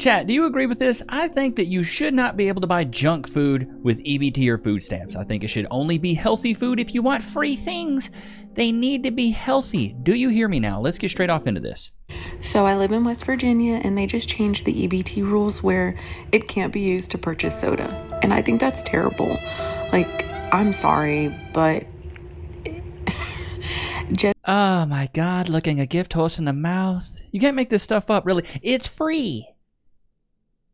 Chat, do you agree with this? I think that you should not be able to buy junk food with EBT or food stamps. I think it should only be healthy food. If you want free things, they need to be healthy. Do you hear me now? Let's get straight off into this. So I live in West Virginia, and they just changed the EBT rules where it can't be used to purchase soda. And I think that's terrible. Like, I'm sorry, but... Oh my God, looking a gift horse in the mouth. You can't make this stuff up, really. It's free.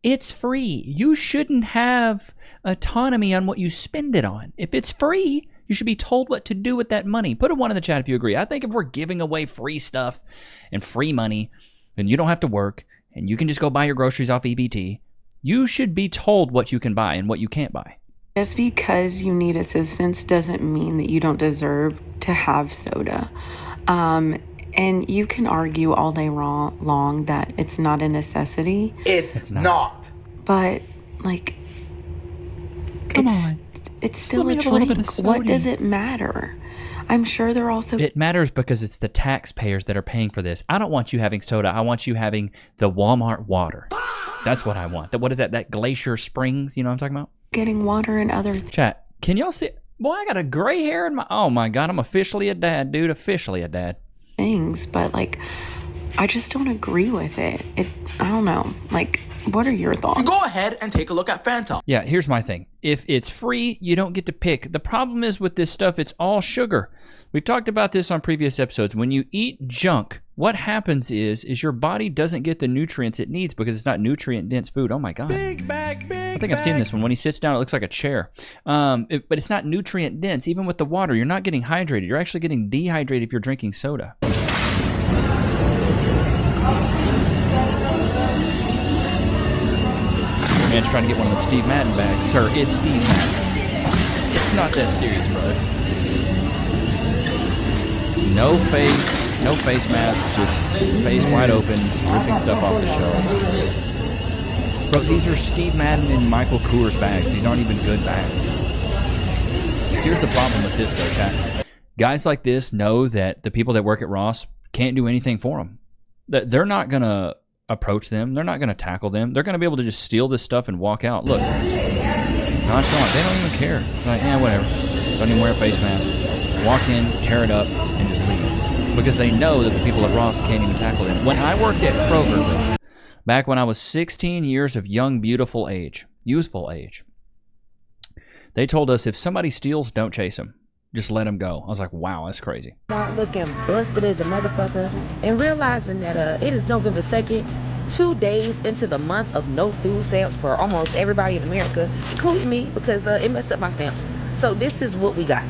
It's free. You shouldn't have autonomy on what you spend it on. If it's free, you should be told what to do with that money. Put a 1 in the chat if you agree. I think if we're giving away free stuff and free money, and you don't have to work, and you can just go buy your groceries off EBT, you should be told what you can buy and what you can't buy. Just because you need assistance doesn't mean that you don't deserve to have soda. And you can argue all day long that it's not a necessity. It's not. But, like, it's still a drink. What does it matter? I'm sure they're also... It matters because it's the taxpayers that are paying for this. I don't want you having soda. I want you having the Walmart water. That's what I want. What is that? That Glacier Springs? You know what I'm talking about? Getting water and other things. Chat, can y'all see? Boy, I got a gray hair in my... Oh, my God. I'm officially a dad, dude. Officially a dad. Things, but, like, I just don't agree with it. I don't know. Like, what are your thoughts? Go ahead and take a look at Fanta. Yeah, here's my thing. If it's free, you don't get to pick. The problem is with this stuff, it's all sugar. We've talked about this on previous episodes. When you eat junk, what happens is your body doesn't get the nutrients it needs because it's not nutrient-dense food. Oh, my God. I think I've seen this one. When he sits down, it looks like a chair. But it's not nutrient-dense. Even with the water, you're not getting hydrated. You're actually getting dehydrated if you're drinking soda. Man's trying to get one of them Steve Madden bags. Sir, it's Steve Madden. It's not that serious, brother. No face mask, just face wide open, ripping stuff off the shelves. Bro, these are Steve Madden and Michael Coors bags. These aren't even good bags. Here's the problem with this, though, chat. Guys like this know that the people that work at Ross can't do anything for them. They're not going to approach them. They're not going to tackle them. They're going to be able to just steal this stuff and walk out. Look, nonchalant. They don't even care. They're like, yeah, whatever. Don't even wear a face mask. Walk in, tear it up, and just leave. Because they know that the people at Ross can't even tackle them. When I worked at Kroger, back when I was 16 years of young, beautiful age, youthful age, they told us if somebody steals, don't chase them. Just let them go. I was like, wow, that's crazy. Not looking busted as a motherfucker and realizing that it is November 2nd, 2 days into the month of no food stamps for almost everybody in America, including me, because it messed up my stamps. So this is what we got.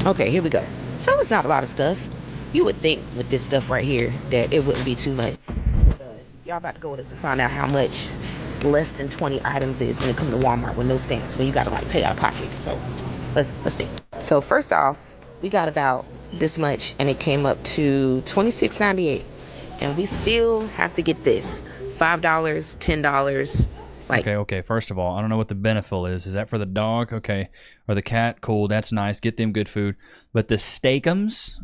Okay, here we go. So it's not a lot of stuff. You would think with this stuff right here that it wouldn't be too much. Y'all about to go with us to find out how much less than 20 items is when it comes to Walmart with no stamps, when you gotta like pay out of pocket. So let's see. So first off, we got about this much, and it came up to $26.98, and we still have to get this $5, $10. Like, okay. First of all, I don't know what the benefit is. Is that for the dog? Okay. Or the cat? Cool. That's nice. Get them good food. But the steakums,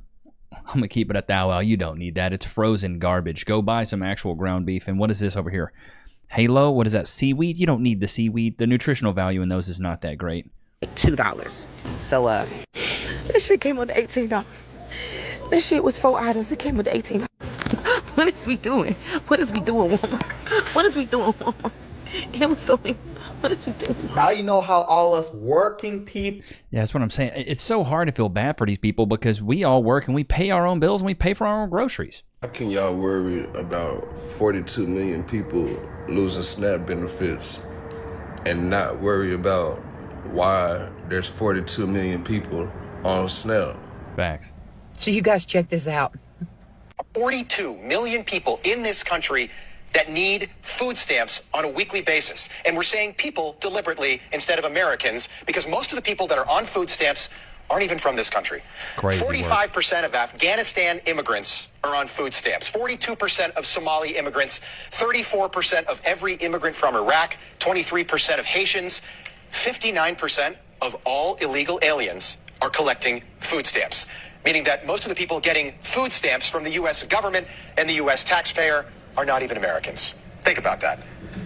I'm going to keep it at that. Well, you don't need that. It's frozen garbage. Go buy some actual ground beef. And what is this over here? Halo? What is that? Seaweed? You don't need the seaweed. The nutritional value in those is not that great. $2. So, this shit came up to $18. This shit was 4 items. It came up to $18. What is we doing? What is we doing, Walmart? What is we doing, Walmart? It was so big. What is we doing? Now you know how all us working people... Yeah, that's what I'm saying. It's so hard to feel bad for these people because we all work and we pay our own bills and we pay for our own groceries. How can y'all worry about 42 million people losing SNAP benefits and not worry about why there's 42 million people on SNAP? Facts. So you guys check this out. 42 million people in this country that need food stamps on a weekly basis. And we're saying people deliberately instead of Americans because most of the people that are on food stamps aren't even from this country. Crazy 45% of Afghanistan immigrants are on food stamps. 42% of Somali immigrants. 34% of every immigrant from Iraq. 23% of Haitians. 59% of all illegal aliens are collecting food stamps. Meaning that most of the people getting food stamps from the U.S. government and the U.S. taxpayer are not even Americans. Think about that.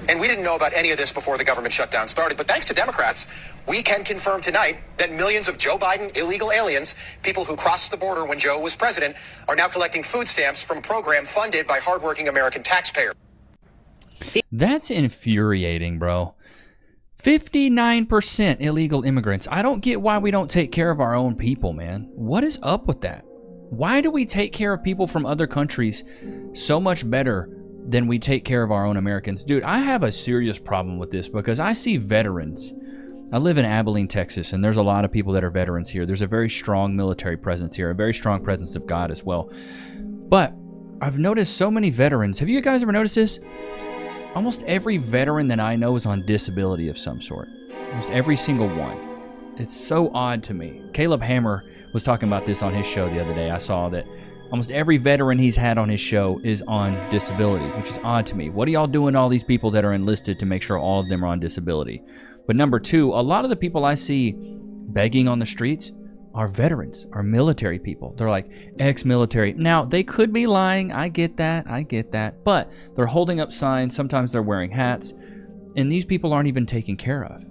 And we didn't know about any of this before the government shutdown started, but thanks to Democrats, we can confirm tonight that millions of Joe Biden illegal aliens, people who crossed the border when Joe was president, are now collecting food stamps from a program funded by hardworking American taxpayers. That's infuriating, bro. 59% illegal immigrants. I don't get why we don't take care of our own people, man. What is up with that? Why do we take care of people from other countries so much better than we take care of our own Americans? Dude, I have a serious problem with this because I see veterans. I live in Abilene, Texas, and there's a lot of people that are veterans here. There's a very strong military presence here, a very strong presence of God as well. But I've noticed so many veterans. Have you guys ever noticed this? Almost every veteran that I know is on disability of some sort. Almost every single one. It's so odd to me. Caleb Hammer was talking about this on his show the other day. I saw that almost every veteran he's had on his show is on disability, which is odd to me. What are y'all doing to all these people that are enlisted to make sure all of them are on disability? But number two, a lot of the people I see begging on the streets are veterans, are military people. They're like ex-military. Now, they could be lying. I get that. But they're holding up signs. Sometimes they're wearing hats. And these people aren't even taken care of.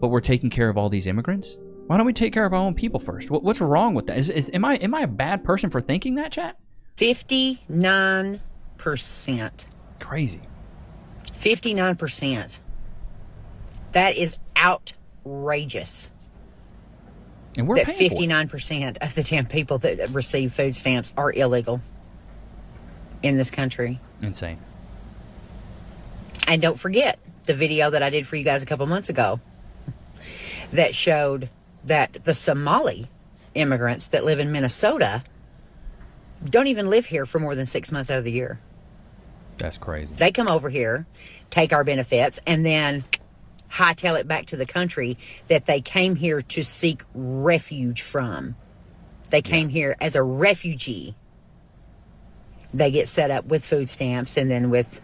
But we're taking care of all these immigrants? Why don't we take care of our own people first? What's wrong with that? Am I a bad person for thinking that, chat? 59%. Crazy. 59%. That is outrageous. And we're that paying 59% of the damn people that receive food stamps are illegal in this country. Insane. And don't forget the video that I did for you guys a couple months ago that showed that the Somali immigrants that live in Minnesota don't even live here for more than 6 months out of the year. That's crazy. They come over here, take our benefits, and then hightail it back to the country that they came here to seek refuge from. They came here as a refugee. They get set up with food stamps and then with,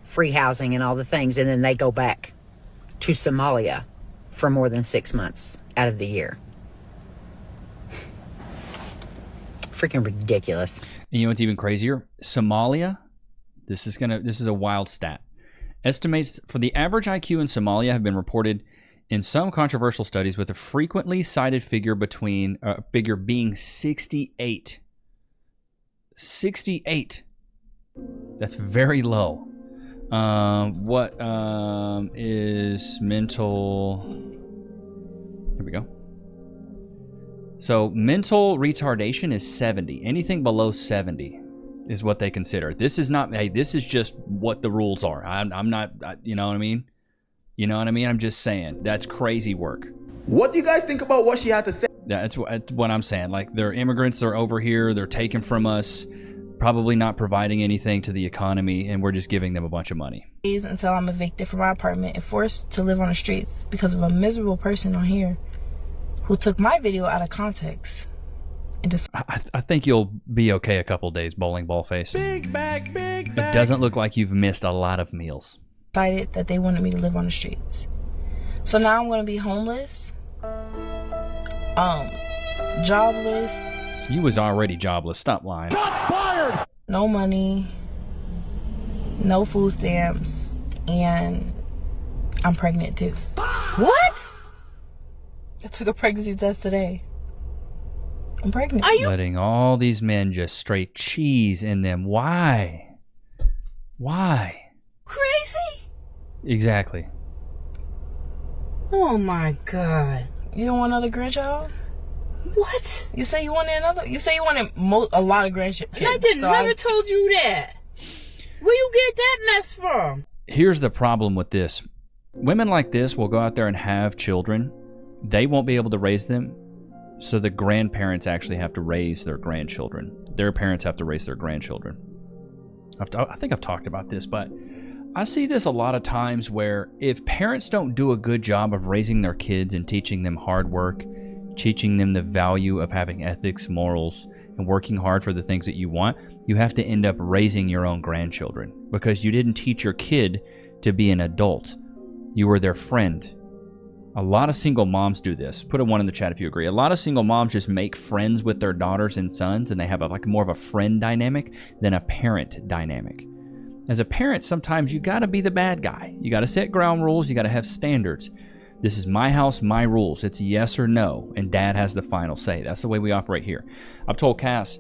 free housing and all the things, and then they go back to Somalia for more than 6 months out of the year. Freaking ridiculous. And you know what's even crazier? Somalia, this is a wild stat. Estimates for the average IQ in Somalia have been reported in some controversial studies with a frequently cited figure being 68. 68. That's very low. What is mental? Here we go. So mental retardation is 70. Anything below 70 is what they consider. This is not, hey, this is just what the rules are. I'm not, you know what I mean? You know what I mean? I'm just saying, that's crazy work. What do you guys think about what she had to say? That's what I'm saying. Like, they're immigrants, they're over here, they're taken from us, probably not providing anything to the economy, and we're just giving them a bunch of money. Until I'm evicted from my apartment and forced to live on the streets because of a miserable person on here who took my video out of context. I think you'll be okay a couple days, bowling ball face. Big bag. It doesn't look like you've missed a lot of meals. Decided that they wanted me to live on the streets. So now I'm going to be homeless, jobless. You was already jobless. Stop lying. Shots fired! No money, no food stamps, and I'm pregnant too. What? I took a pregnancy test today. I'm pregnant. Are you letting all these men just straight cheese in them? Why? crazy? Exactly. Oh my God. You don't want another grandchild? what? You say you wanted another? You say you wanted a lot of grandchildren. And I didn't never told you that. Where you get that mess from? Here's the problem with this. Women like this will go out there and have children. They won't be able to raise them. So the grandparents actually have to raise their grandchildren. Their parents have to raise their grandchildren. I think I've talked about this, but I see this a lot of times where if parents don't do a good job of raising their kids and teaching them hard work, teaching them the value of having ethics, morals, and working hard for the things that you want, you have to end up raising your own grandchildren because you didn't teach your kid to be an adult. You were their friend. A lot of single moms do this. Put a 1 in the chat if you agree. A lot of single moms just make friends with their daughters and sons, and they have more of a friend dynamic than a parent dynamic. As a parent, sometimes you got to be the bad guy. You got to set ground rules. You got to have standards. This is my house, my rules. It's yes or no, and dad has the final say. That's the way we operate here. I've told Cass,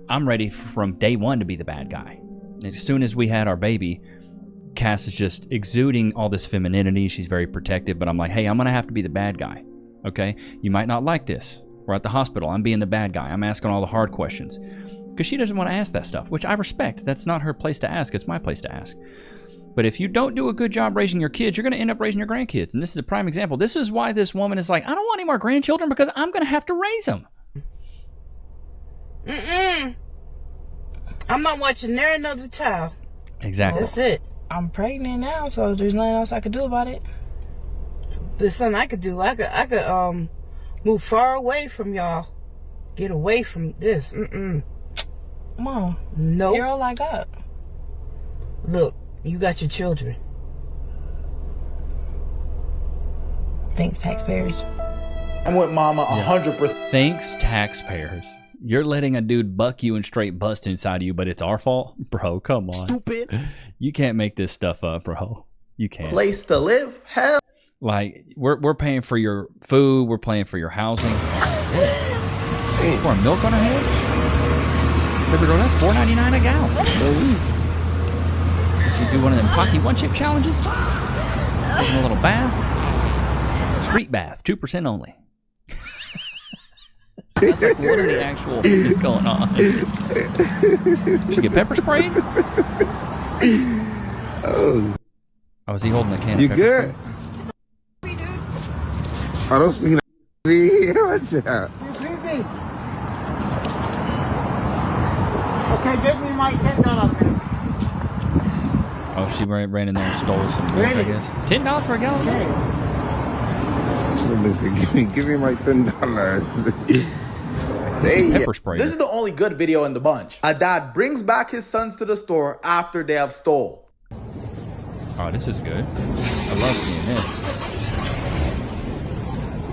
I'm ready from day one to be the bad guy. As soon as we had our baby, Cass is just exuding all this femininity. She's very protective, but I'm like, hey, I'm going to have to be the bad guy, okay? You might not like this. We're at the hospital. I'm being the bad guy. I'm asking all the hard questions because she doesn't want to ask that stuff, which I respect. That's not her place to ask. It's my place to ask. But if you don't do a good job raising your kids, you're going to end up raising your grandkids. And this is a prime example. This is why this woman is like, I don't want any more grandchildren because I'm going to have to raise them. I'm not watching there another child. Exactly. That's it. I'm pregnant now, so there's nothing else I could do about it. There's something I could do. I could move far away from y'all. Get away from this. Come on. No. You're all I got. Look, you got your children. Thanks, taxpayers. I'm with mama 100%. Thanks, taxpayers. You're letting a dude buck you and straight bust inside of you, but it's our fault? Bro, come on. Stupid. You can't make this stuff up, bro. You can't. Place to live? Hell. Like, we're paying for your food. We're paying for your housing. What's this? Pour milk on her head? Baby girl, that's $4.99 a gallon. Did you do one of them Pocky one-chip challenges? Taking a little bath? Street bath, 2% only. That's like, what are the actual is going on? Did you get pepper sprayed? Oh, is he holding a can of pepper good? spray? I don't see that. What's up? Okay, give me my $10. Oh, she ran in there and stole some milk, I guess. $10 for a gallon? Listen, give me my $10. Pepper spray. This is the only good video in the bunch. A dad brings back his sons to the store after they have stole. Oh, this is good. I love seeing this.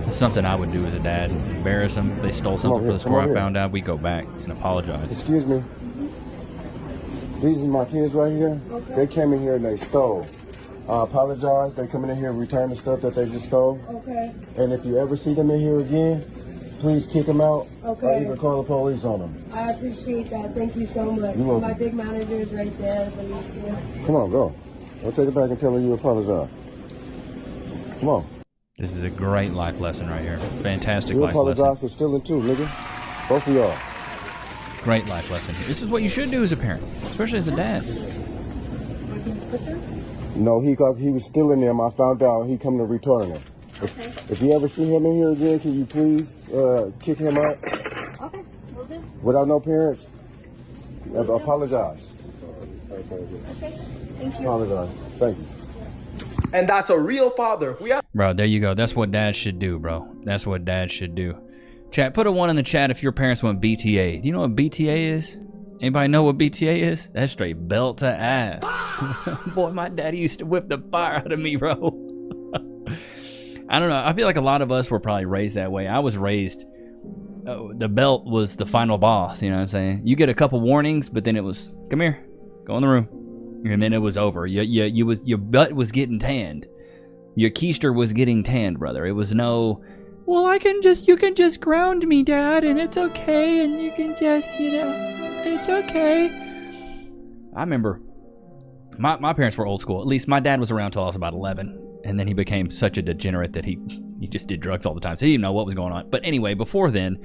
It's something I would do as a dad. Embarrass them. They stole something from the store. I found out. We go back and apologize. Excuse me. These are my kids right here. Okay. They came in here and they stole. I apologize. They come in here and return the stuff that they just stole. Okay. And if you ever see them in here again, please kick them out. Okay. Or even call the police on them. I appreciate that. Thank you so much. You're welcome. My big manager is right there. Come on, go. I'll take it back and tell her you apologize. Come on. This is a great life lesson right here. Fantastic you life lesson. You apologize for stealing too, nigga. Both of y'all. Great life lesson. This is what you should do as a parent, especially as a dad. No, he was still in there. I found out he come to return it. Okay. If you ever see him in here again, can you please kick him out? Okay, will do. Without no parents? Apologize. Okay, thank you. Apologize. Thank you. And that's a real father. Bro, there you go. That's what dads should do, bro. That's what dads should do. Chat, put a 1 in the chat if your parents went BTA. Do you know what BTA is? Anybody know what BTA is? That's straight belt to ass. Boy, my daddy used to whip the fire out of me, bro. I don't know. I feel like a lot of us were probably raised that way. I was raised, the belt was the final boss, you know what I'm saying? You get a couple warnings, but then it was, come here, go in the room. And then it was over. Your butt was getting tanned. Your keister was getting tanned, brother. It was no, well, you can just ground me, Dad, and it's okay, and you can just, it's okay. I remember my parents were old school. At least my dad was around until I was about 11, and then he became such a degenerate that he just did drugs all the time, so he didn't know what was going on. But anyway, before then,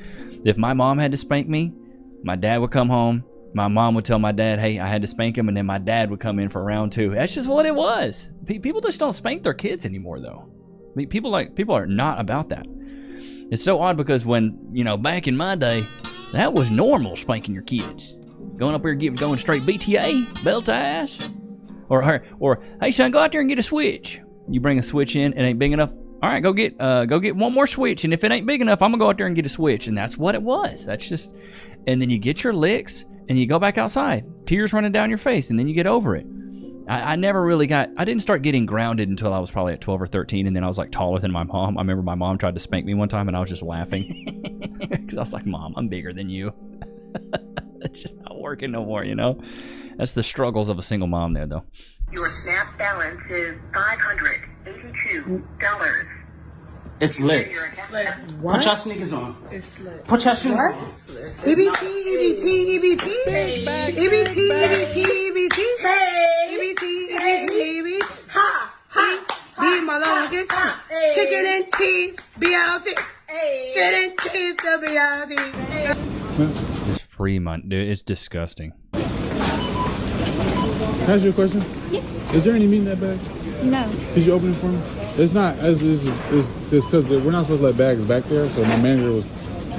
if my mom had to spank me, my dad would come home. My mom would tell my dad, hey, I had to spank him, and then my dad would come in for round 2. That's just what it was. People just don't spank their kids anymore, though. I mean, people are not about that. It's so odd because when, back in my day, that was normal, spanking your kids. Going up here going straight BTA, belt to ass. Or hey son, go out there and get a switch. You bring a switch in, it ain't big enough. All right, go get one more switch, and if it ain't big enough, I'm gonna go out there and get a switch. And that's what it was. That's just, and then you get your licks, and you go back outside, tears running down your face, and then you get over it. I didn't start getting grounded until I was probably at 12 or 13, and then I was like taller than my mom. I remember my mom tried to spank me one time, and I was just laughing because I was like, Mom, I'm bigger than you. It's just not working no more, you know? That's the struggles of a single mom there, though. Your SNAP balance is $582. It's lit. What? Put your sneakers on. It's lit. Put your shoes What? on. EBT, EBT, EBT. EBT, EBT, EBT. EBT, EBT. Ha, ha. Be my little kids. Chicken and cheese. Be out there. Chicken and cheese to be out there. It's free money. Dude, it's disgusting. Can I ask you a question? Yeah. Is there any meat in that bag? No. Could you open it for me? It's not. It's because we're not supposed to let bags back there. So my manager was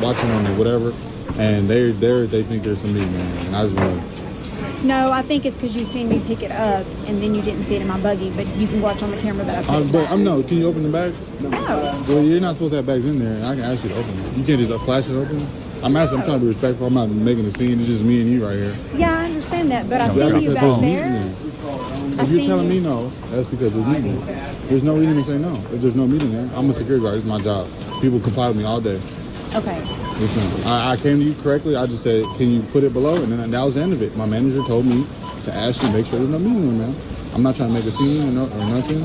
watching on it, whatever, and they think there's some meat, man. And I just want to. No, I think it's because you seen me pick it up and then you didn't see it in my buggy, but you can watch on the camera that I picked it But up. I'm no. Can you open the bag? No. Well, you're not supposed to have bags in there. I can ask you to open it. You can't just flash it open. I'm asking. I'm trying to be respectful. I'm not making a scene. It's just me and you right here. Yeah, I understand that, but I That's seen you because back there's meat in there. If you're telling me no, that's because there's meat in there. There's no reason to say no. If there's no meat in there, I'm a security guard. It's my job. People comply with me all day. Okay. Listen, I came to you correctly. I just said, can you put it below? And then that was the end of it. My manager told me to ask you, make sure there's no meat in there, man. I'm not trying to make a scene or nothing.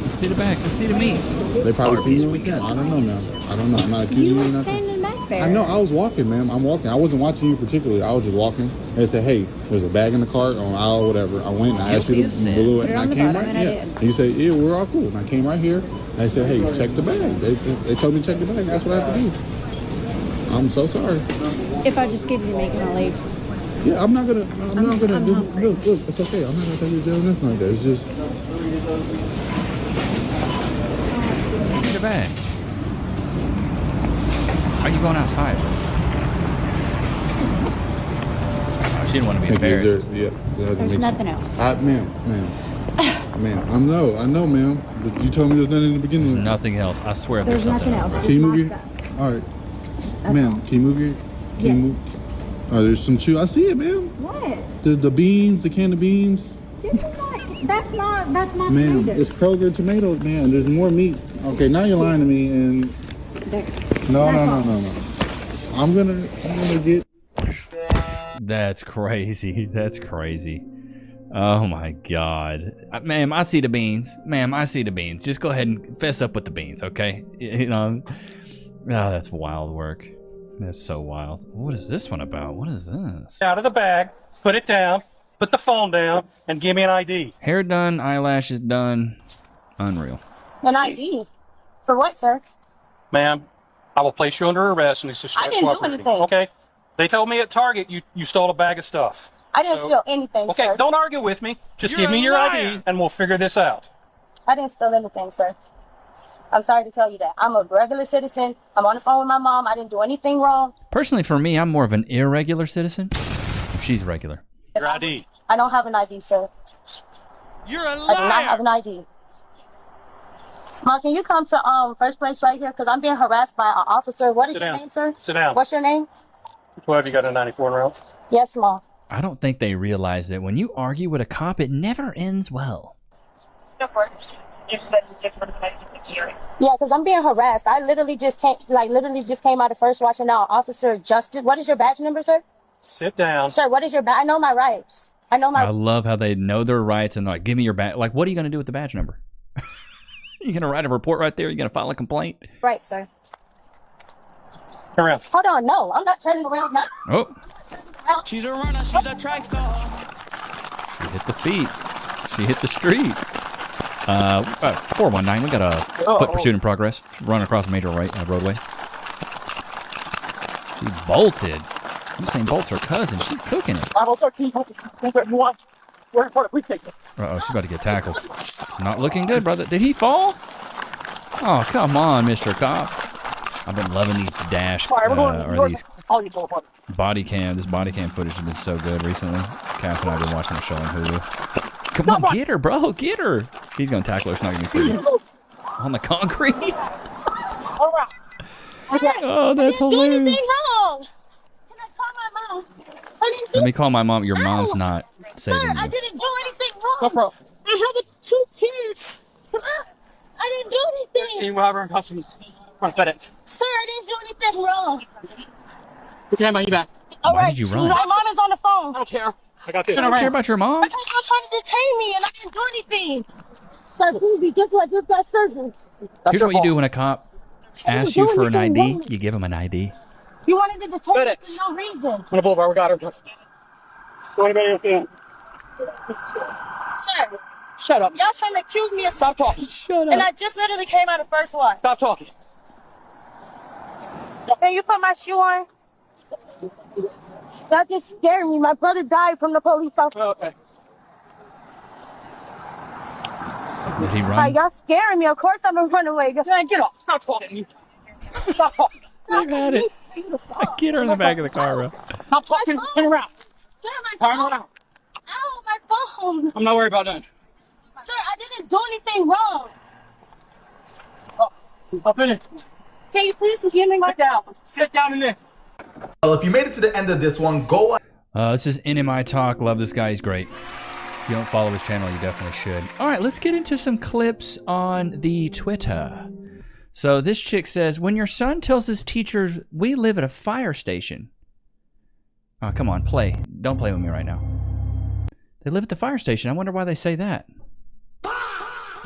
Let's see the back. Let's see the meats. They probably Arby's, see we you. got I don't know, meats. man. I don't know. I'm not accusing You you were of nothing. standing back there. I know. I was walking, ma'am. I'm walking. I wasn't watching you particularly. I was just walking. They said, hey, there's a bag in the cart on aisle, whatever. I went and I asked you Guilty as to sin. blue it, Put it and on I the came bottom, right and I here. did. And you said, yeah, we're all cool. And I came right here. And I said, hey, check the bag. They told me to check the bag. That's what I have to do. I'm so sorry. If I just give you the meat, can I leave? Yeah, I'm not gonna. I'm not gonna. I'm hungry. Look, it's okay. I'm not gonna take you to jail or nothing like that. It's just. See the bag. How are you going outside? Oh, she didn't want to be embarrassed. There's nothing else. Ma'am. I know, ma'am. But you told me there's nothing in the beginning. There's nothing else. I swear if there's There's something nothing else. else. Can you It's move my your? stuff. All right, ma'am. Can you move your? Can you move? Oh, there's some chew. I see it, ma'am. What? There's the beans, the can of beans. This is not. That's my Ma'am, tomatoes. it's Kroger tomatoes, man. There's more meat. Okay, now you're lying to me, and There. no. I'm gonna get. That's crazy. That's crazy. Oh my God. Ma'am, I see the beans. Ma'am, I see the beans. Just go ahead and fess up with the beans, okay? You know. Oh, that's wild work. That's so wild. What is this one about? What is this? Out of the bag, put it down, put the phone down, and give me an ID. Hair done, eyelashes done. Unreal. An ID? For what, sir? Ma'am, I will place you under arrest and this is I didn't do anything. Okay? They told me at Target you stole a bag of stuff. I didn't steal anything, Okay, sir. don't argue with me. Just give me your ID and we'll figure this out. I didn't steal anything, sir. I'm sorry to tell you that. I'm a regular citizen. I'm on the phone with my mom. I didn't do anything wrong. Personally, for me, I'm more of an irregular citizen. If she's regular. Your ID. I don't have an ID, sir. You're a liar. I do not have an ID. Mom, can you come to first place right here? Because I'm being harassed by an officer. What is Sit your down. name, sir? Sit down. What's your name? 12, you got a 94 round? Yes, Mom. I don't think they realize that when you argue with a cop, it never ends well. Yeah, because I'm being harassed. I literally just came out of first watch and now Officer Justin. What is your badge number, sir? Sit down. Sir, what is your badge? I know my rights. I know my I love how they know their rights and they're like, give me your badge. Like, what are you going to do with the badge number? You going to write a report right there? You going to file a complaint? rights, sir. Turn around. Hold on, no, I'm not turning around now. Oh, She's a runner. She's a track star. she hit the feet. She hit the street. 419, we got a foot pursuit in progress. Run across a major roadway. She bolted. Usain Bolt's her cousin. She's cooking it. Uh-oh, she's about to get tackled. It's not looking good, brother. Did he fall? Oh, come on, Mr. Cop. I've been loving these dash, or these body cam. This body cam footage has been so good recently. Cass and I have been watching the show on Hulu. Come on, get her, bro. Get her. He's going to tackle her. It's not going to be pretty. On the concrete. All right. Oh, that's I didn't do hilarious. anything wrong. Can I call my mom? I didn't do Let me call my mom. Your mom's not saving Sir, you. I didn't do anything wrong. I have 2 kids. I didn't do anything. Robert Hudson. Front FedEx. Sir, I didn't do anything wrong. Put your hand behind your back. All Why right. did you run? My mom is on the phone. I don't care. I got this. You don't care about your mom? Because you was trying to detain me and I didn't do anything. So, baby, guess what? I just got surgery. Here's what you do when a cop asks you for an ID. You give him an ID. You wanted to detain me for no reason. On the boulevard, we got her. Go anybody else in? Sir. Shut up. Y'all trying to accuse me of Stop talking. Shut And I just literally came out of first one. Stop talking. Can you put my shoe on? That just scared me. My brother died from the police officer. Oh, okay. Did he Like, run? y'all scaring me. Of course I'm gonna run away. Just Man, get off. Stop talking. Stop talking. Look at it. Get her in the back of the car, bro. Stop talking. Turn around. Sir, my Turn phone. around. Ow, my phone. I'm not worried about that. Sir, I didn't do anything wrong. Up in it. Can you please give me my Sit down. Sit down in there. Well, if you made it to the end of this one, go. This is NMI Talk. Love this guy. He's great. If you don't follow his channel, you definitely should. All right, let's get into some clips on the Twitter. So this chick says, when your son tells his teachers, we live at a fire station. Oh, come on, play. Don't play with me right now. They live at the fire station. I wonder why they say that.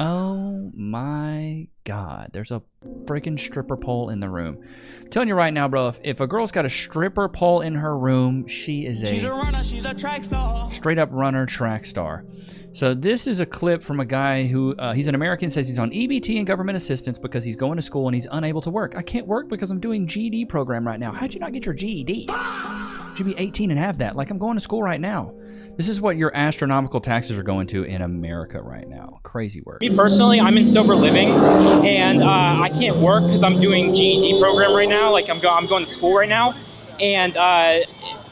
Oh my God. There's a freaking stripper pole in the room. I'm telling you right now, bro, if a girl's got a stripper pole in her room, she is She's a runner, she's a track star. straight up runner, track star. So this is a clip from a guy who, he's an American, says he's on EBT and government assistance because he's going to school and he's unable to work. I can't work because I'm doing GED program right now. How'd you not get your GED? You should be 18 and have that. Like, I'm going to school right now. This is what your astronomical taxes are going to in America right now. Crazy work. Me personally, I'm in sober living, and I can't work because I'm doing GED program right now. Like I'm going to school right now, and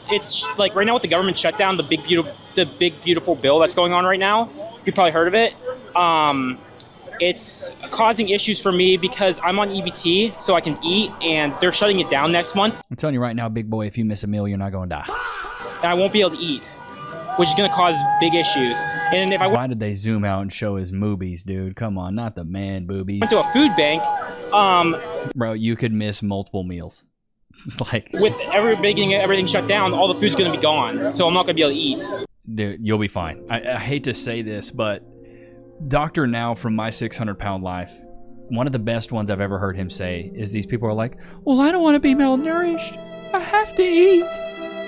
it's like right now with the government shutdown, the big beautiful bill that's going on right now. You probably heard of it. It's causing issues for me because I'm on EBT, so I can eat, and they're shutting it down next month. I'm telling you right now, big boy, if you miss a meal, you're not going to die. And I won't be able to eat, which is going to cause big issues. And if I Why did they zoom out and show his boobies, dude? Come on, not the man boobies. went to a food bank, Bro, you could miss multiple meals. Like, with everything shut down, all the food's going to be gone, so I'm not going to be able to eat. dude, you'll be fine. I hate to say this, but Dr. Now from My 600-Pound Life, one of the best ones I've ever heard him say is these people are like, well, I don't want to be malnourished. I have to eat.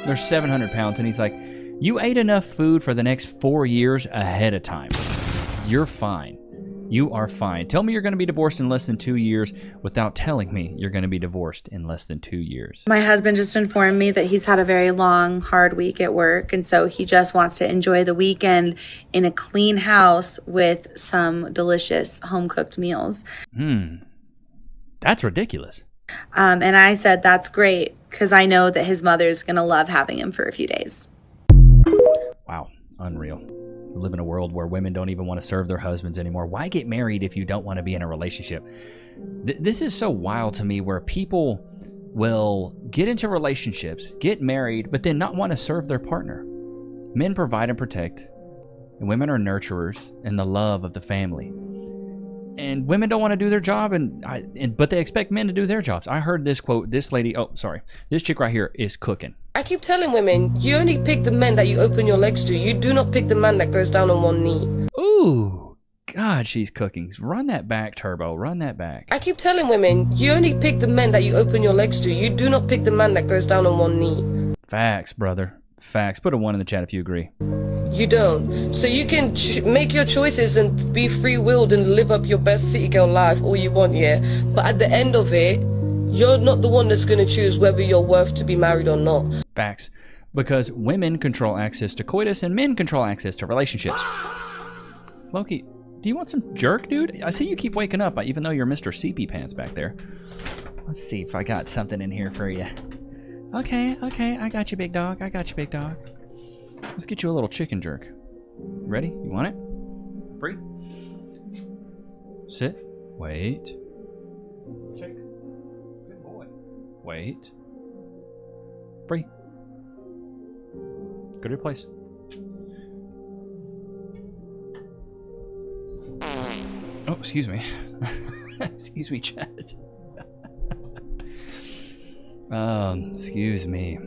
They're 700 pounds, and he's like, you ate enough food for the next 4 years ahead of time. You're fine. You are fine. Tell me you're going to be divorced in less than 2 years without telling me you're going to be divorced in less than 2 years. My husband just informed me that he's had a very long, hard week at work, and so he just wants to enjoy the weekend in a clean house with some delicious home-cooked meals. That's ridiculous. And I said, that's great, because I know that his mother's going to love having him for a few days. Wow, unreal. We live in a world where women don't even want to serve their husbands anymore. Why get married if you don't want to be in a relationship? This is so wild to me, where people will get into relationships, get married, but then not want to serve their partner. Men provide and protect, and women are nurturers and the love of the family. And women don't want to do their job, but they expect men to do their jobs. I heard this quote, this chick right here is cooking. I keep telling women, you only pick the men that you open your legs to. You do not pick the man that goes down on one knee. Ooh, God, she's cooking. Run that back, Turbo. Run that back. I keep telling women, you only pick the men that you open your legs to. You do not pick the man that goes down on one knee. Facts, brother. Facts. Put a 1 in the chat if you agree. You don't. So you can make your choices and be free-willed and live up your best city girl life all you want, yeah? But at the end of it, you're not the one that's going to choose whether you're worth to be married or not. Facts. Because women control access to coitus and men control access to relationships. Loki, do you want some jerk, dude? I see you keep waking up, even though you're Mr. CP Pants back there. Let's see if I got something in here for you. Okay, I got you, big dog. Let's get you a little chicken jerk. Ready? You want it? Free? Sit. Wait. Shake. Good boy. Wait. Free. Go to your place. Oh, excuse me. Excuse me, chat. Excuse me.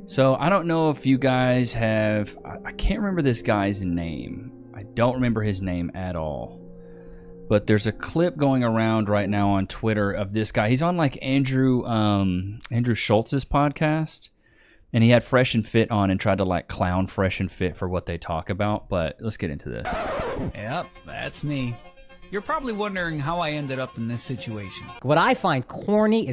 So I don't know if you guys have, I can't remember this guy's name. I don't remember his name at all. But there's a clip going around right now on Twitter of this guy. He's on like Andrew Schultz's podcast. And he had Fresh and Fit on and tried to like clown Fresh and Fit for what they talk about. But let's get into this. Yep, that's me. You're probably wondering how I ended up in this situation. What I find corny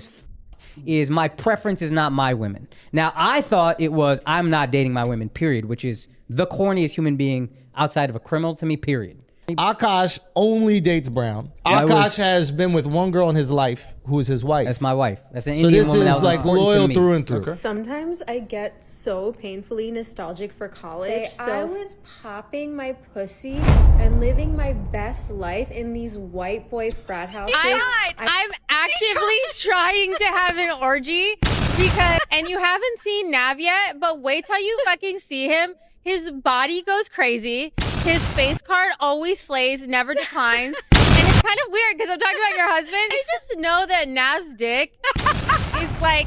is my preference is not my women. Now, I thought it was I'm not dating my women, period, which is the corniest human being outside of a criminal to me, period. Akash only dates brown. Akash has been with one girl in his life who is his wife. That's my wife. That's an so Indian this woman that is was like important loyal to me. through and through. Okay. Sometimes I get so painfully nostalgic for college. I was popping my pussy and living my best life in these white boy frat houses. I'm actively trying to have an orgy because, and you haven't seen Nav yet, but wait till you fucking see him. His body goes crazy. His face card always slays, never declines. And it's kind of weird because I'm talking about your husband. I just know that Nav's dick is like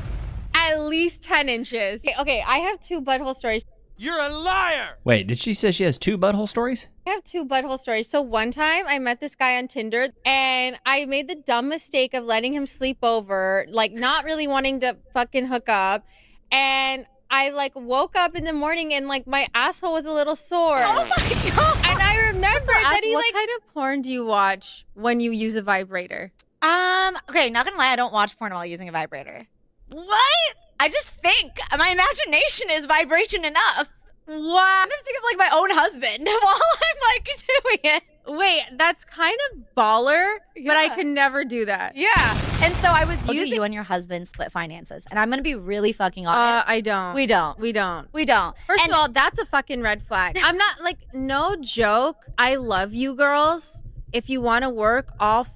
at least 10 inches. Okay, I have 2 butthole stories. You're a liar! Wait, did she say she has 2 butthole stories? I have 2 butthole stories. So one time I met this guy on Tinder and I made the dumb mistake of letting him sleep over, like not really wanting to fucking hook up. And I like woke up in the morning and like my asshole was a little sore. Oh my God. And I remember that he what kind of porn do you watch when you use a vibrator? Okay, not gonna lie, I don't watch porn while using a vibrator. What? I just think my imagination is vibration enough. Wow. I'm just thinking of like my own husband while I'm like doing it. Wait, that's kind of baller, but I could never do that. Yeah. And so I was using you and your husband split finances. And I'm going to be really fucking honest. I don't. We don't. We don't. We don't. First of all, that's a fucking red flag. I'm not like, no joke. I love you girls. If you want to work, all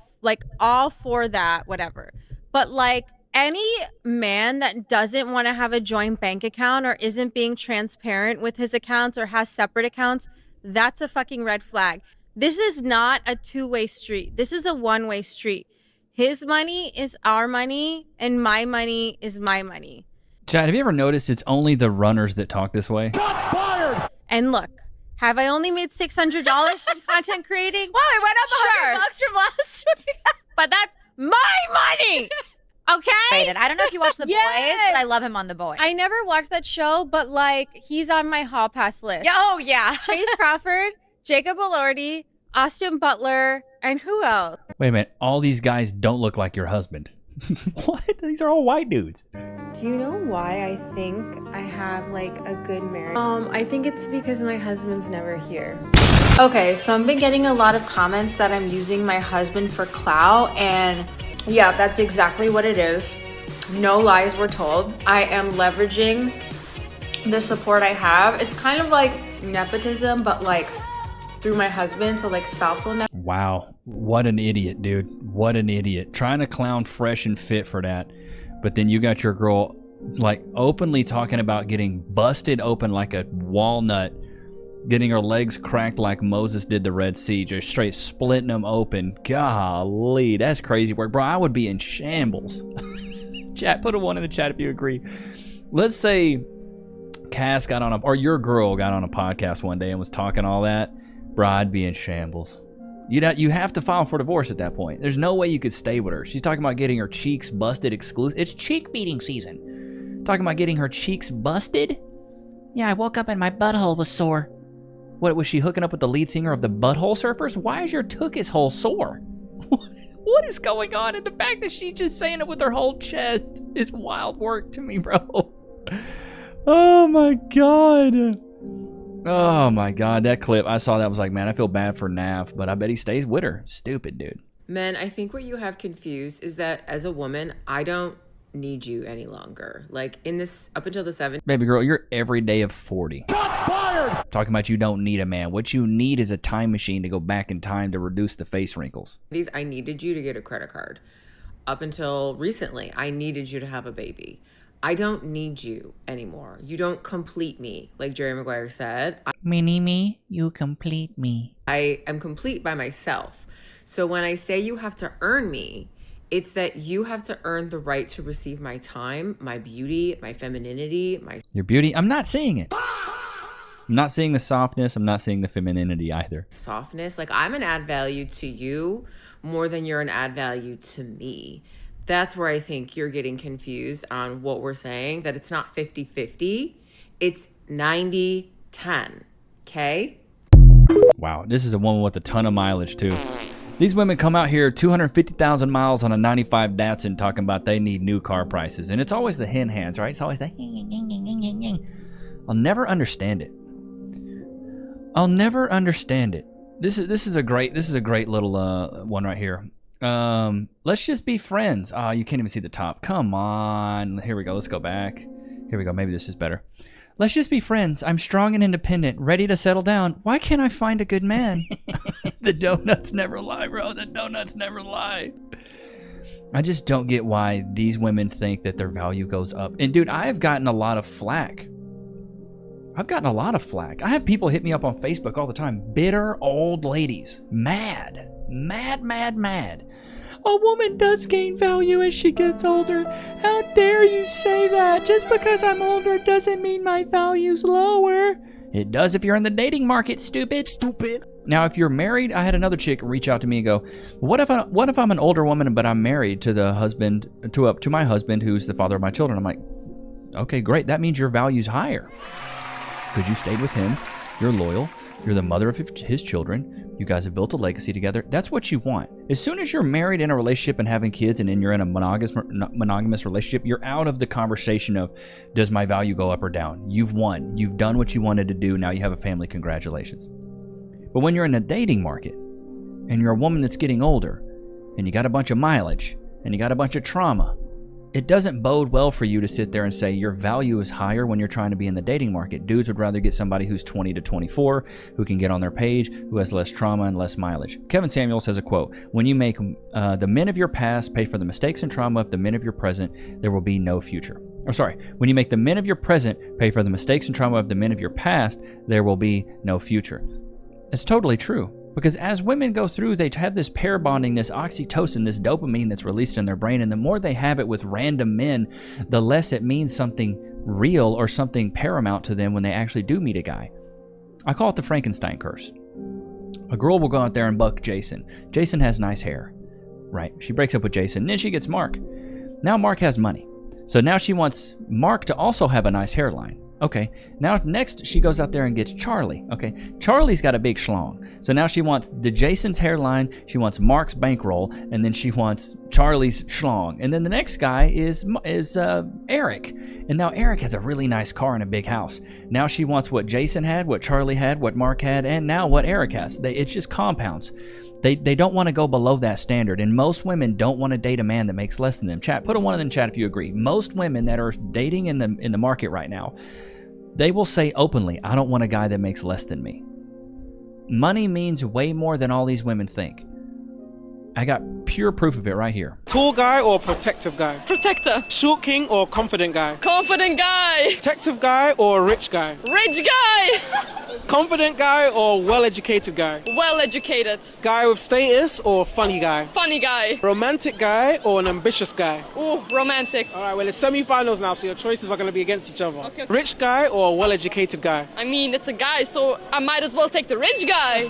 for that, whatever. But like any man that doesn't want to have a joint bank account or isn't being transparent with his accounts or has separate accounts, that's a fucking red flag. This is not a 2-way street. This is a 1-way street. His money is our money, and my money is my money. Chad, have you ever noticed it's only the runners that talk this way? Shots fired! And look, have I only made $600 from content creating? Wow, I went up $100 from last week. But that's my money! Okay? Rated. I don't know if you watch The Boys, but I love him on The Boys. I never watched that show, but like, he's on my hall pass list. Oh, yeah. Chase Crawford, Jacob Elordi, Austin Butler, and who else? Wait a minute. All these guys don't look like your husband. What? These are all white dudes. Do you know why I think I have like a good marriage? I think it's because my husband's never here. Okay, so I've been getting a lot of comments that I'm using my husband for clout, and yeah, that's exactly what it is. No lies were told. I am leveraging the support I have. It's kind of like nepotism, but like through my husband, so like spousal nepotism. Wow. What an idiot, dude. What an idiot. Trying to clown Fresh and Fit for that. But then you got your girl like openly talking about getting busted open like a walnut, getting her legs cracked like Moses did the Red Sea, just straight splitting them open. Golly, that's crazy work. Bro, I would be in shambles. Chat, put a 1 in the chat if you agree. Let's say Cass got on a, or your girl got on a podcast one day and was talking all that. Bro, I'd be in shambles. You have to file for divorce at that point. There's no way you could stay with her. She's talking about getting her cheeks busted exclusive. It's cheek beating season. Talking about getting her cheeks busted? Yeah, I woke up and my butthole was sore. What, was she hooking up with the lead singer of the Butthole Surfers? Why is your Tookus hole sore? What is going on? And the fact that she's just saying it with her whole chest is wild work to me, bro. Oh my God. Oh my God, that clip, I saw that, was like, man, I feel bad for Nav, but I bet he stays with her. Stupid dude. Men, I think what you have confused is that as a woman, I don't need you any longer. Like in this, up until the 7th. Baby girl, you're every day of 40. Shots fired! Talking about you don't need a man. What you need is a time machine to go back in time to reduce the face wrinkles. I needed you to get a credit card. Up until recently, I needed you to have a baby. I don't need you anymore. You don't complete me, like Jerry Maguire said. Mini-me, you complete me. I am complete by myself. So when I say you have to earn me, It's that you have to earn the right to receive my time, my beauty, my femininity, my Your beauty, I'm not seeing it. I'm not seeing the softness. I'm not seeing the femininity either. softness. Like, I'm an add value to you more than you're an add value to me. That's where I think you're getting confused on what we're saying, that it's not 50-50. It's 90-10. Okay? Wow, this is a woman with a ton of mileage too. These women come out here 250,000 miles on a 95 Datsun talking about they need new car prices. And it's always the hen hands, right? It's always the I'll never understand it. I'll never understand it. This is a great little one right here. Let's just be friends. Oh, you can't even see the top. Come on. Here we go. Let's go back. Here we go. Maybe this is better. Let's just be friends. I'm strong and independent, ready to settle down. Why can't I find a good man? The donuts never lie, bro. The donuts never lie. I just don't get why these women think that their value goes up. And dude, I have gotten a lot of flack. I have people hit me up on Facebook all the time. Bitter old ladies. Mad. A woman does gain value as she gets older. How dare you say that? Just because I'm older doesn't mean my value's lower. It does if you're in the dating market, stupid. Now, if you're married, I had another chick reach out to me and go, what if I'm an older woman but I'm married to the husband, to my husband who's the father of my children? I'm like, okay, great. That means your value's higher. Because you stayed with him, you're loyal, you're the mother of his children, you guys have built a legacy together. That's what you want. As soon as you're married in a relationship and having kids and then you're in a monogamous relationship, you're out of the conversation of, does my value go up or down? You've won. You've done what you wanted to do. Now you have a family. Congratulations. But when you're in a dating market and you're a woman that's getting older and you got a bunch of mileage and you got a bunch of trauma, it doesn't bode well for you to sit there and say your value is higher when you're trying to be in the dating market. Dudes would rather get somebody who's 20 to 24, who can get on their page, who has less trauma and less mileage. Kevin Samuels has a quote, when you make the men of your past pay for the mistakes and trauma of the men of your present, there will be no future. When you make the men of your present pay for the mistakes and trauma of the men of your past, there will be no future. It's totally true. Because as women go through, they have this pair bonding, this oxytocin, this dopamine that's released in their brain. And the more they have it with random men, the less it means something real or something paramount to them when they actually do meet a guy. I call it the Frankenstein curse. A girl will go out there and buck Jason. Jason has nice hair, right? She breaks up with Jason, and then she gets Mark. Now Mark has money. So now she wants Mark to also have a nice hairline. Okay, now next she goes out there and gets Charlie. Okay, Charlie's got a big schlong. So now she wants the Jason's hairline, she wants Mark's bankroll, and then she wants Charlie's schlong. And then the next guy is Eric. And now Eric has a really nice car and a big house. Now she wants what Jason had, what Charlie had, what Mark had, and now what Eric has. It just compounds. They don't want to go below that standard, and most women don't want to date a man that makes less than them. Chat, put a one in the chat if you agree. Most women that are dating in the market right now, they will say openly, I don't want a guy that makes less than me. Money means way more than all these women think. I got pure proof of it right here. Tall guy or protective guy? Protector. Short king or confident guy? Confident guy. Protective guy or rich guy? Rich guy. Confident guy or well-educated guy? Well-educated. Guy with status or funny guy? Funny guy. Romantic guy or an ambitious guy? Ooh, romantic. All right, well, it's semi-finals now, so your choices are going to be against each other. Okay. Rich guy or well-educated guy? I mean, it's a guy, so I might as well take the rich guy.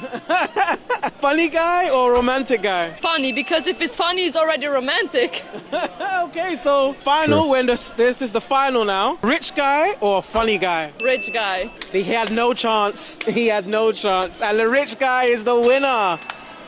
Funny guy or romantic guy? Funny, because if it's funny, it's already romantic. Okay, so final, True. when this is the final now. Rich guy or funny guy? Rich guy. He had no chance. He had no chance. And the rich guy is the winner.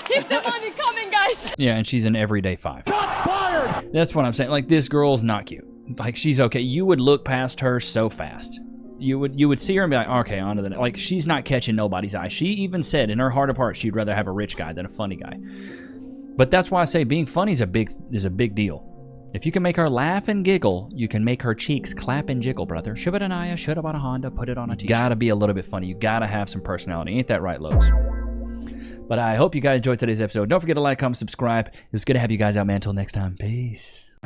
Keep the money coming, guys. Yeah, and she's an everyday 5. Shots fired! That's what I'm saying. Like, this girl's not cute. Like, she's okay. You would look past her so fast. You would see her and be like, okay, on to the next. Like, she's not catching nobody's eye. She even said in her heart of hearts she'd rather have a rich guy than a funny guy. But that's why I say being funny is a big deal. If you can make her laugh and giggle, you can make her cheeks clap and jiggle, brother. Shubadanaya, should have bought a Honda, put it on a t-shirt. You gotta be a little bit funny. You gotta have some personality. Ain't that right, Lokes? But I hope you guys enjoyed today's episode. Don't forget to like, comment, subscribe. It was good to have you guys out, man. Until next time, peace.